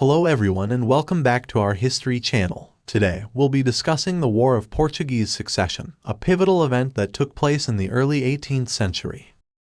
Hello everyone and welcome back to our history channel. Today, we'll be discussing the War of Portuguese Succession, a pivotal event that took place in the early 18th century.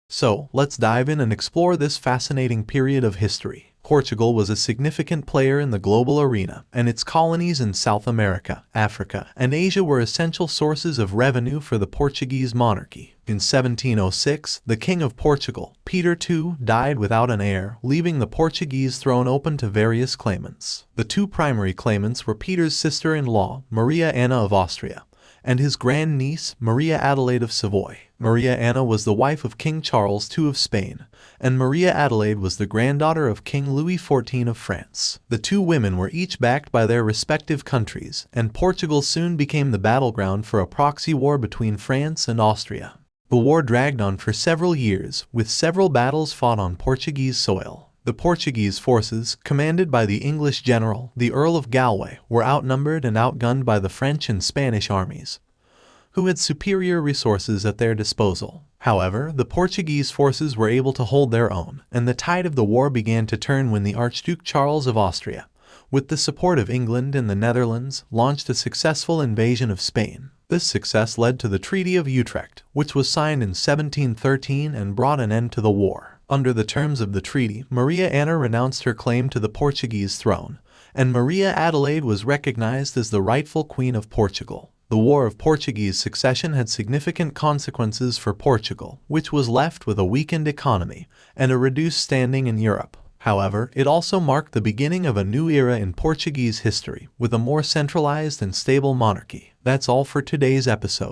So, let's dive in and explore this fascinating period of history. Portugal was a significant player in the global arena, and its colonies in South America, Africa, and Asia were essential sources of revenue for the Portuguese monarchy. In 1706, the King of Portugal, Peter II, died without an heir, leaving the Portuguese throne open to various claimants. The two primary claimants were Peter's sister-in-law, Maria Anna of Austria, and his grandniece, Maria Adelaide of Savoy. Maria Anna was the wife of King Charles II of Spain, and Maria Adelaide was the granddaughter of King Louis XIV of France. The two women were each backed by their respective countries, and Portugal soon became the battleground for a proxy war between France and Austria. The war dragged on for several years, with several battles fought on Portuguese soil. The Portuguese forces, commanded by the English general, the Earl of Galway, were outnumbered and outgunned by the French and Spanish armies, who had superior resources at their disposal. However, the Portuguese forces were able to hold their own, and the tide of the war began to turn when the Archduke Charles of Austria, with the support of England and the Netherlands, launched a successful invasion of Spain. This success led to the Treaty of Utrecht, which was signed in 1713 and brought an end to the war. Under the terms of the treaty, Maria Anna renounced her claim to the Portuguese throne, and Maria Adelaide was recognized as the rightful Queen of Portugal. The War of Portuguese Succession had significant consequences for Portugal, which was left with a weakened economy and a reduced standing in Europe. However, it also marked the beginning of a new era in Portuguese history, with a more centralized and stable monarchy. That's all for today's episode.